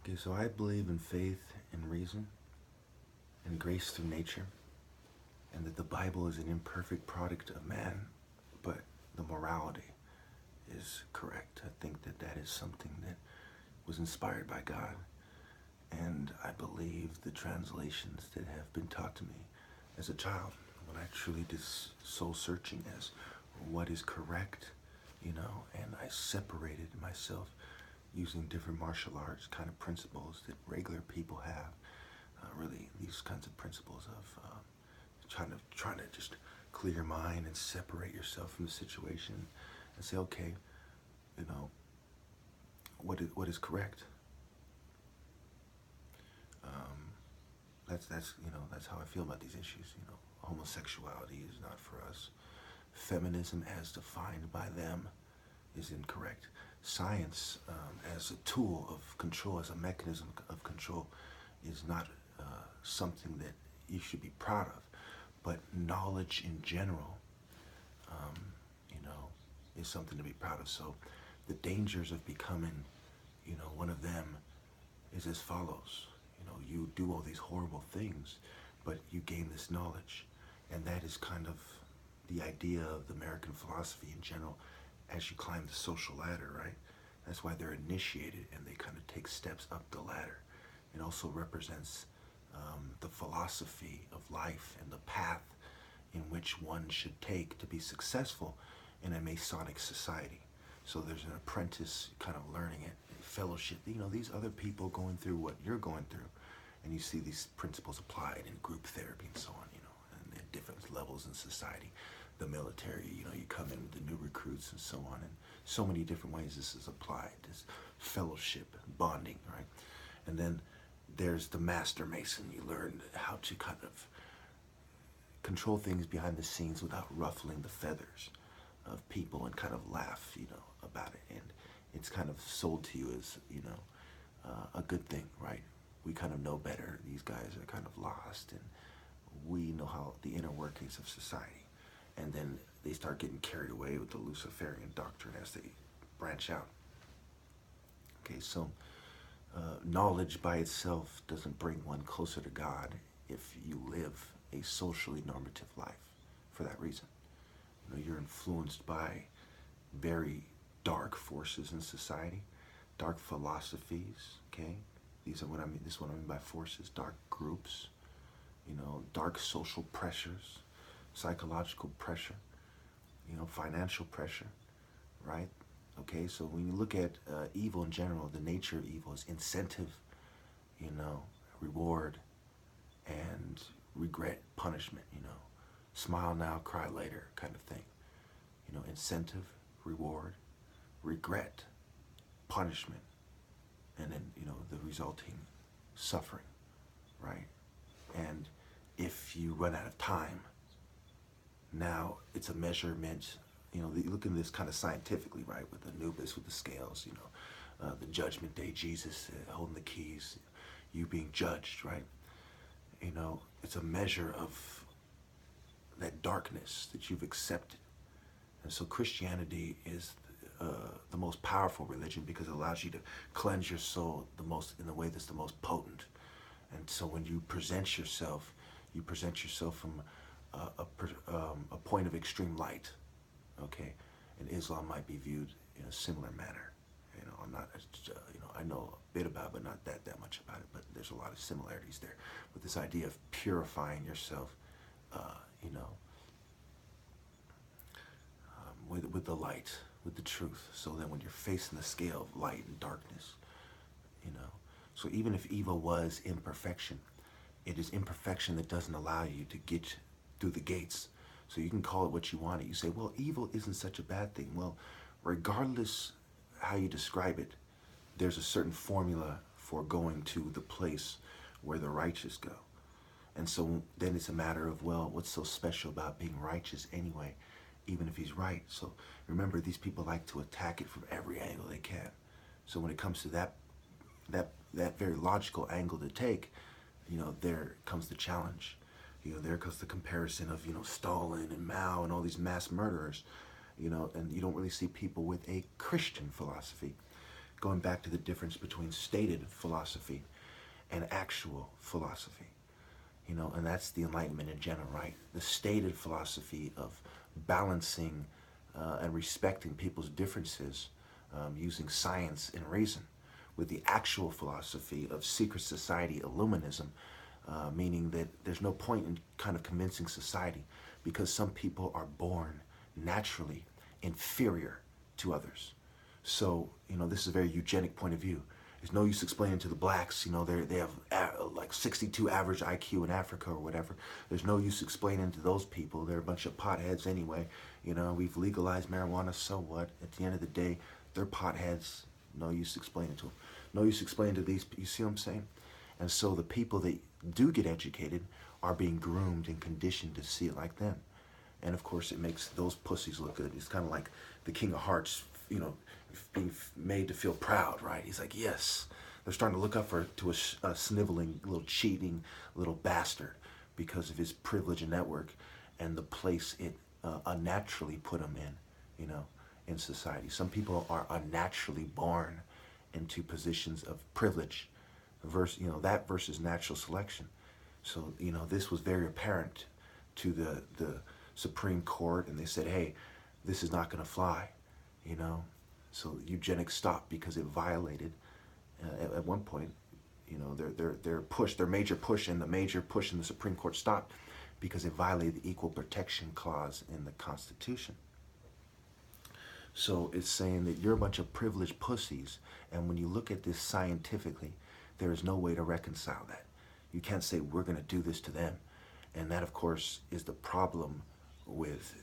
Okay, so I believe in faith and reason and grace through nature, and that the Bible is an imperfect product of man, but the morality is correct. I think that that is something that was inspired by God, and I believe the translations that have been taught to me as a child when I truly did soul searching as what is correct, and I separated myself using different martial arts kind of principles that regular people have. Really, these kinds of principles of trying to just clear your mind and separate yourself from the situation and say, okay, you know, what is correct. That's how I feel about these issues. Homosexuality is not for us. Feminism, as defined by them, is incorrect. Science, as a tool of control, as a mechanism of control, is not something that you should be proud of. But knowledge in general, is something to be proud of. So the dangers of becoming, one of them is as follows. You do all these horrible things, but you gain this knowledge. And that is kind of the idea of the American philosophy in general as you climb the social ladder, right? That's why they're initiated and they kind of take steps up the ladder. It also represents the philosophy of life and the path in which one should take to be successful in a Masonic society. So there's an apprentice kind of learning it, fellowship, these other people going through what you're going through. And you see these principles applied in group therapy and so on, and at different levels in society. The military, you come in with the new recruits and so on, and so many different ways this is applied, this fellowship, bonding, right? And then there's the master mason. You learn how to kind of control things behind the scenes without ruffling the feathers of people and kind of laugh, about it. And it's kind of sold to you as, a good thing, right? We kind of know better. These guys are kind of lost, and we know how the inner workings of society. And then they start getting carried away with the Luciferian doctrine as they branch out. Okay, so knowledge by itself doesn't bring one closer to God if you live a socially normative life for that reason. You're influenced by very dark forces in society, dark philosophies, okay? This is what I mean by forces, dark groups, dark social pressures, psychological pressure, financial pressure, right? Okay, so when you look at evil in general, the nature of evil is incentive, reward, and regret, punishment, smile now, cry later kind of thing. Incentive, reward, regret, punishment, and then, the resulting suffering, right? And if you run out of time, now it's a measurement, you look at this kind of scientifically, right? With Anubis, with the scales, the judgment day, Jesus holding the keys, you being judged, right? It's a measure of that darkness that you've accepted. And so Christianity is the most powerful religion because it allows you to cleanse your soul in the way that's the most potent. And so when you present yourself from a point of extreme light, okay? And Islam might be viewed in a similar manner. I'm not, I know a bit about it, but not that much about it. But there's a lot of similarities there with this idea of purifying yourself, with the light, with the truth. So that when you're facing the scale of light and darkness, so even if evil was imperfection, it is imperfection that doesn't allow you to get through the gates. So you can call it what you want. You say, well, evil isn't such a bad thing. Well, regardless how you describe it, there's a certain formula for going to the place where the righteous go. And so then it's a matter of, well, what's so special about being righteous anyway, even if he's right? So remember, these people like to attack it from every angle they can. So when it comes to that very logical angle to take, there comes the challenge. There comes the comparison of, Stalin and Mao and all these mass murderers, and you don't really see people with a Christian philosophy going back to the difference between stated philosophy and actual philosophy. And that's the Enlightenment agenda, right? The stated philosophy of balancing and respecting people's differences using science and reason, with the actual philosophy of secret society illuminism, meaning that there's no point in kind of convincing society because some people are born naturally inferior to others. So, this is a very eugenic point of view. There's no use explaining to the blacks, they have like 62 average IQ in Africa or whatever. There's no use explaining to those people. They're a bunch of potheads anyway. We've legalized marijuana, so what? At the end of the day, they're potheads. No use explaining to them. No use explaining to these, you see what I'm saying? And so the people that do get educated are being groomed and conditioned to see it like them. And of course it makes those pussies look good. It's kind of like the King of Hearts, being made to feel proud, right? He's like, yes. They're starting to look up to a sniveling, little cheating, little bastard because of his privilege and network and the place it unnaturally put him in society. Some people are unnaturally born into positions of privilege, that versus natural selection. So, this was very apparent to the Supreme Court, and they said, hey, this is not going to fly, So eugenics stopped because it violated, at one point, their major push in the Supreme Court stopped because it violated the Equal Protection Clause in the Constitution. So it's saying that you're a bunch of privileged pussies, and when you look at this scientifically, there is no way to reconcile that. You can't say we're going to do this to them. And that, of course, is the problem with,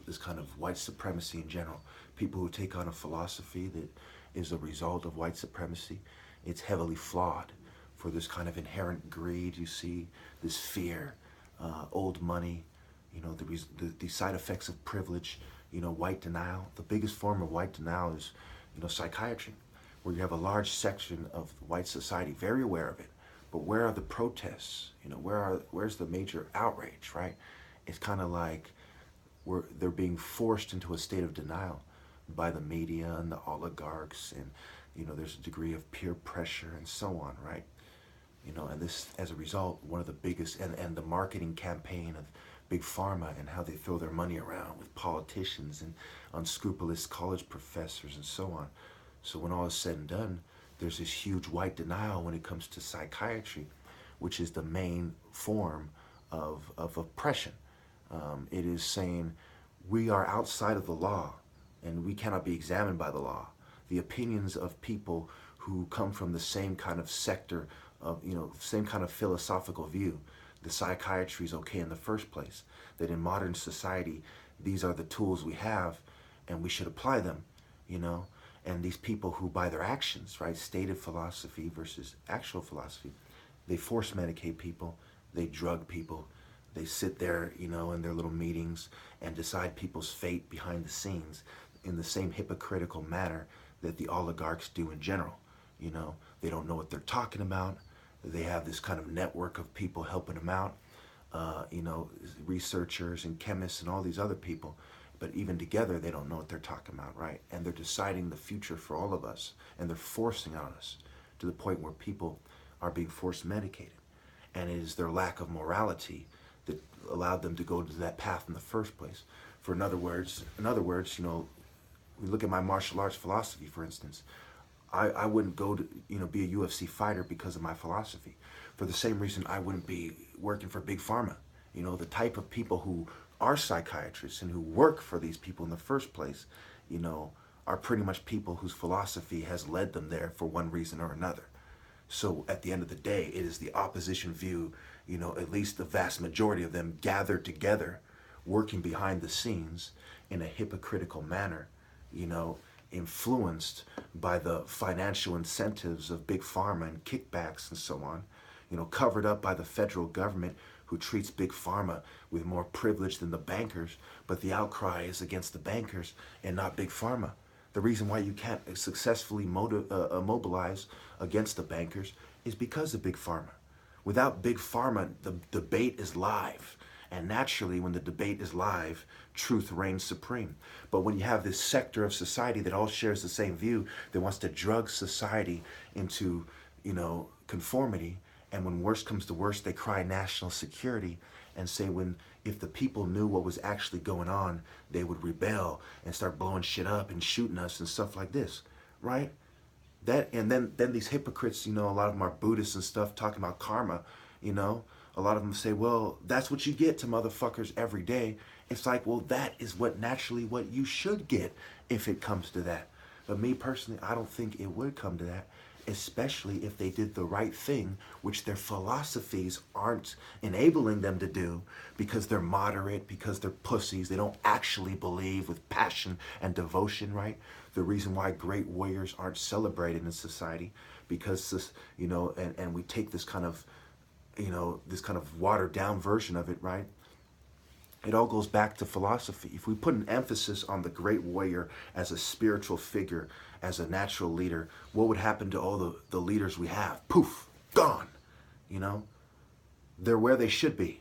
this kind of white supremacy in general. People who take on a philosophy that is a result of white supremacy, it's heavily flawed for this kind of inherent greed, you see, this fear, old money, the side effects of privilege, white denial. The biggest form of white denial is, psychiatry, where you have a large section of white society very aware of it. But where are the protests? Where's the major outrage, right? It's kind of like they're being forced into a state of denial by the media and the oligarchs, and there's a degree of peer pressure and so on, right? And this, as a result, one of the biggest, and the marketing campaign of Big Pharma and how they throw their money around with politicians and unscrupulous college professors and so on. So when all is said and done, there's this huge white denial when it comes to psychiatry, which is the main form of oppression. It is saying we are outside of the law and we cannot be examined by the law. The opinions of people who come from the same kind of sector of, same kind of philosophical view, the psychiatry is okay in the first place, that in modern society, these are the tools we have and we should apply them, and these people who by their actions, right, stated philosophy versus actual philosophy, they force medicate people, they drug people, they sit there, in their little meetings and decide people's fate behind the scenes in the same hypocritical manner that the oligarchs do in general. They don't know what they're talking about. They have this kind of network of people helping them out, researchers and chemists and all these other people. But even together, they don't know what they're talking about, right? And they're deciding the future for all of us. And they're forcing on us to the point where people are being forced medicated. And it is their lack of morality that allowed them to go to that path in the first place. In other words, we look at my martial arts philosophy, for instance. I wouldn't go to, be a UFC fighter because of my philosophy. For the same reason I wouldn't be working for Big Pharma. The type of people who are psychiatrists and who work for these people in the first place, are pretty much people whose philosophy has led them there for one reason or another. So at the end of the day, it is the opposition view, at least the vast majority of them gathered together, working behind the scenes in a hypocritical manner, influenced by the financial incentives of Big Pharma and kickbacks and so on, covered up by the federal government who treats Big Pharma with more privilege than the bankers, but the outcry is against the bankers and not Big Pharma. The reason why you can't successfully mobilize against the bankers is because of Big Pharma. Without Big Pharma, the debate is live, And naturally, when the debate is live, truth reigns supreme. But when you have this sector of society that all shares the same view, that wants to drug society into, conformity, and when worst comes to worst, they cry national security and say if the people knew what was actually going on, they would rebel and start blowing shit up and shooting us and stuff like this, right? And then these hypocrites, a lot of them are Buddhists and stuff, talking about karma, a lot of them say, well, that's what you get to motherfuckers every day. It's like, well, that is naturally what you should get if it comes to that. But me personally, I don't think it would come to that, especially if they did the right thing, which their philosophies aren't enabling them to do, because they're moderate, because they're pussies. They don't actually believe with passion and devotion, right? The reason why great warriors aren't celebrated in society, because this, and we take this kind of, this kind of watered down version of it, right? It all goes back to philosophy. If we put an emphasis on the great warrior as a spiritual figure, as a natural leader, what would happen to all the leaders we have? Poof, gone. They're where they should be.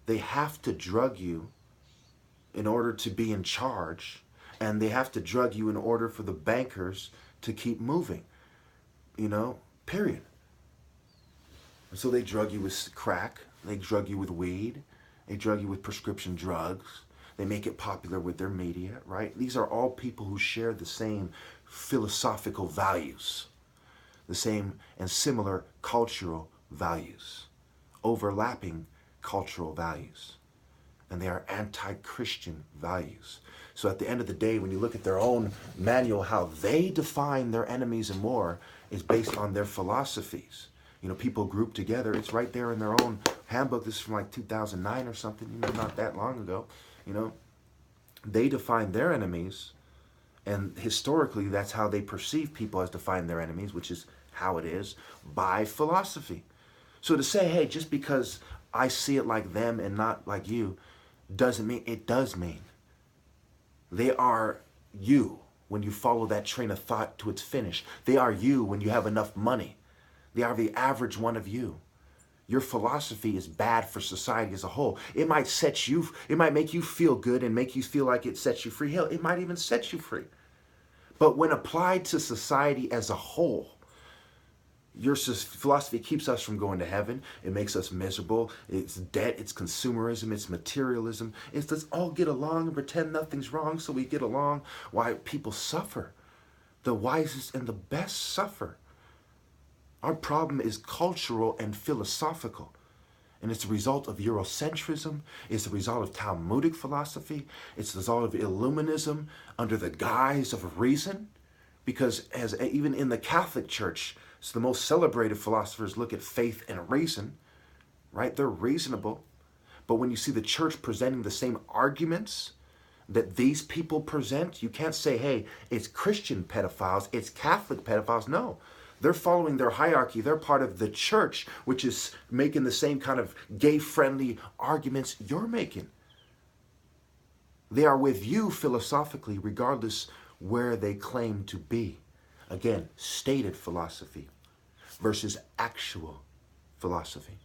They have to drug you in order to be in charge, and they have to drug you in order for the bankers to keep moving, period. And so they drug you with crack, they drug you with weed, they drug you with prescription drugs, they make it popular with their media, right? These are all people who share the same philosophical values, the same and similar cultural values, overlapping cultural values. And they are anti-Christian values. So at the end of the day, when you look at their own manual, how they define their enemies and more is based on their philosophies. People group together. It's right there in their own handbook. This is from like 2009 or something, not that long ago. They define their enemies, and historically that's how they perceive people as define their enemies, which is how it is, by philosophy. So to say, hey, just because I see it like them and not like you, doesn't mean, it does mean. They are you when you follow that train of thought to its finish. They are you when you have enough money. They are the average one of you. Your philosophy is bad for society as a whole. It might make you feel good and make you feel like it sets you free. Hell, it might even set you free. But when applied to society as a whole, your philosophy keeps us from going to heaven. It makes us miserable. It's debt, it's consumerism, it's materialism. It's let's all get along and pretend nothing's wrong so we get along. Why people suffer. The wisest and the best suffer. Our problem is cultural and philosophical. And it's a result of Eurocentrism. It's a result of Talmudic philosophy. It's the result of Illuminism under the guise of reason. Because even in the Catholic Church, so the most celebrated philosophers look at faith and reason, right? They're reasonable. But when you see the church presenting the same arguments that these people present, you can't say, hey, it's Christian pedophiles, it's Catholic pedophiles. No. They're following their hierarchy. They're part of the church, which is making the same kind of gay-friendly arguments you're making. They are with you philosophically, regardless where they claim to be. Again, stated philosophy versus actual philosophy.